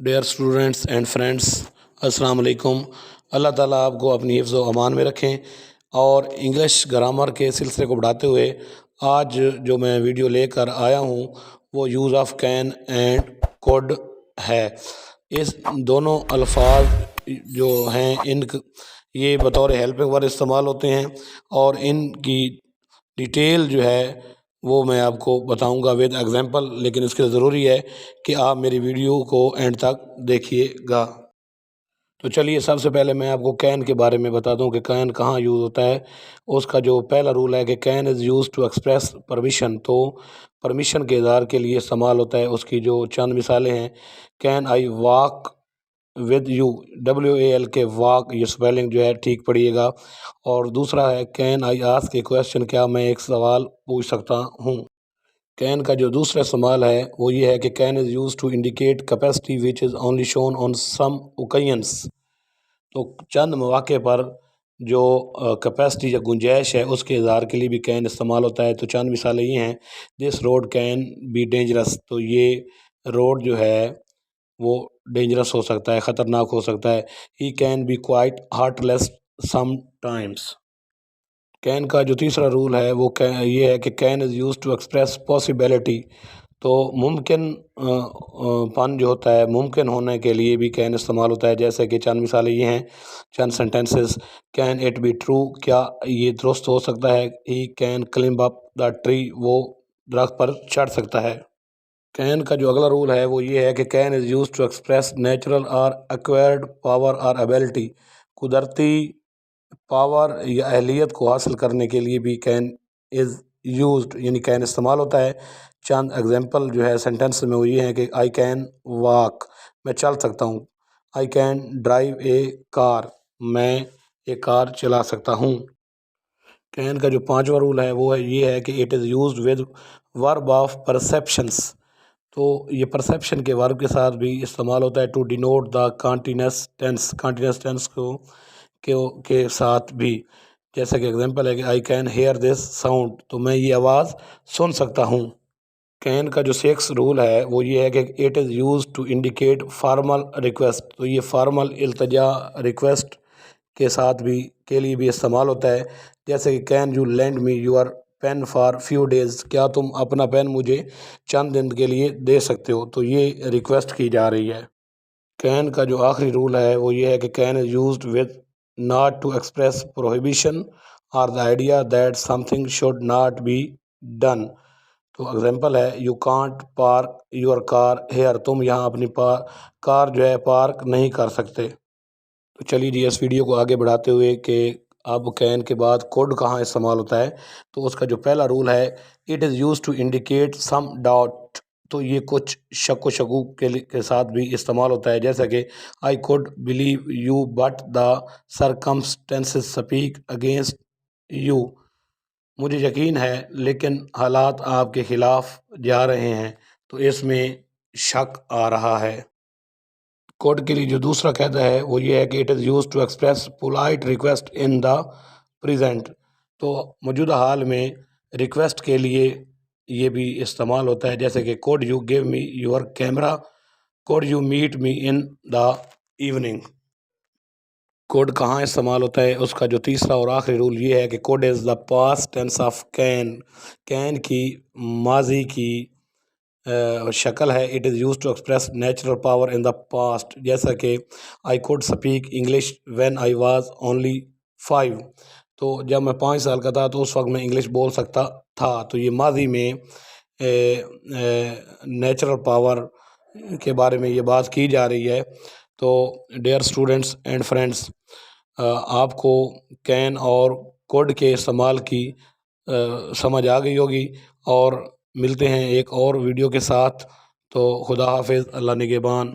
Dear students and friends, السلام علیکم۔ اللہ تعالیٰ آپ کو اپنی حفظ و امان میں رکھیں۔ اور انگلش گرامر کے سلسلے کو بڑھاتے ہوئے آج جو میں ویڈیو لے کر آیا ہوں وہ use of can and could ہے۔ اس دونوں الفاظ جو ہیں یہ بطور ہیلپنگ ورب استعمال ہوتے ہیں، اور ان کی ڈیٹیل جو ہے وہ میں آپ کو بتاؤں گا ود ایگزامپل، لیکن اس کے ضروری ہے کہ آپ میری ویڈیو کو اینڈ تک دیکھیے گا۔ تو چلیے، سب سے پہلے میں آپ کو کین کے بارے میں بتا دوں کہ کین کہاں یوز ہوتا ہے۔ اس کا جو پہلا رول ہے کہ can is use to express permission, تو پرمیشن کے اظہار کے لیے استعمال ہوتا ہے۔ اس کی جو چند مثالیں ہیں: can I walk with you, WAL کے واک، یہ سپیلنگ جو ہے ٹھیک پڑھیے گا۔ اور دوسرا ہے can I ask a question, کیا میں ایک سوال پوچھ سکتا ہوں۔ کین کا جو دوسرا استعمال ہے وہ یہ ہے کہ can is use to indicate capacity which is only shown on some occasions, تو چند مواقع پر جو کیپیسٹی یا گنجائش ہے اس کے اظہار کے لیے بھی کین استعمال ہوتا ہے۔ تو چند مثالیں یہ ہیں: دس روڈ کین بی ڈینجرس، تو یہ روڈ جو ہے وہ ڈینجرس ہو سکتا ہے، خطرناک ہو سکتا ہے۔ He can be quite heartless sometimes. Can کا جو تیسرا رول ہے وہ یہ ہے کہ can is use to express possibility, تو ممکن پن جو ہوتا ہے، ممکن ہونے کے لیے بھی کین استعمال ہوتا ہے۔ جیسے کہ چند مثالیں یہ ہیں، چند sentences: can it be true, کیا یہ درست ہو سکتا ہے۔ He can کلمب up the tree, وہ درخت پر چڑھ سکتا ہے۔ کین کا جو اگلا رول ہے وہ یہ ہے کہ can is use to express natural اور ایکوائرڈ پاور اور ایبلٹی، قدرتی پاور یا اہلیت کو حاصل کرنے کے لیے بھی کین از یوزڈ، یعنی کین استعمال ہوتا ہے۔ چند ایگزامپل جو ہے سینٹینس میں وہ یہ ہیں کہ آئی کین واک، میں چل سکتا ہوں۔ آئی کین ڈرائیو اے کار، میں ایک کار چلا سکتا ہوں۔ کین کا جو پانچواں رول ہے وہ یہ ہے کہ اٹ از یوزڈ ود ورب آف پرسیپشنس، تو یہ پرسیپشن کے ورب کے ساتھ بھی استعمال ہوتا ہے۔ To denote the continuous tense کے ساتھ بھی، جیسا کہ ایگزامپل ہے کہ I can hear this sound, تو میں یہ آواز سن سکتا ہوں۔ کین کا جو سکس رول ہے وہ یہ ہے کہ it is use to indicate formal request, تو یہ فارمل التجا ریکویسٹ کے لیے بھی استعمال ہوتا ہے۔ جیسے کہ can you lend me your pen for few days, کیا تم اپنا پین مجھے چند دن کے لیے دے سکتے ہو، تو یہ ریکویسٹ کی جا رہی ہے۔ کین کا جو آخری رول ہے وہ یہ ہے کہ can is used with not to express prohibition اور the idea that something should not be done, تو ایگزامپل ہے you can't park your car here, تم یہاں اپنی کار جو ہے پارک نہیں کر سکتے۔ تو چلیے جی، اس ویڈیو کو آگے بڑھاتے ہوئے کہ اب کین کے بعد کوڈ کہاں استعمال ہوتا ہے، تو اس کا جو پہلا رول ہے it is use to indicate some doubt, تو یہ کچھ شک و شکوک کے ساتھ بھی استعمال ہوتا ہے۔ جیسا کہ I code believe you but the circumstances speak against you, مجھے یقین ہے لیکن حالات آپ کے خلاف جا رہے ہیں، تو اس میں شک آ رہا ہے۔ کوڈ کے لیے جو دوسرا قاعدہ ہے وہ یہ ہے کہ it is use to express polite request in the present, تو موجودہ حال میں ریکویسٹ کے لیے یہ بھی استعمال ہوتا ہے۔ جیسے کہ could you give me your camera, could you meet me in the evening. Could کہاں استعمال ہوتا ہے، اس کا جو تیسرا اور آخری رول یہ ہے کہ could is the past tense of can, can کی ماضی کی شکل ہے۔ It is use to express natural power in the past, جیسا کہ I could speak English when I was only 5، تو جب میں 5 سال کا تھا تو اس وقت میں انگلش بول سکتا تھا، تو یہ ماضی میں نیچرل پاور کے بارے میں یہ بات کی جا رہی ہے۔ تو ڈیئر اسٹوڈنٹس اینڈ فرینڈس، آپ کو کین اور کوڈ کے استعمال کی سمجھ آ گئی ہوگی، اور ملتے ہیں ایک اور ویڈیو کے ساتھ۔ تو خدا حافظ، اللہ نگہبان۔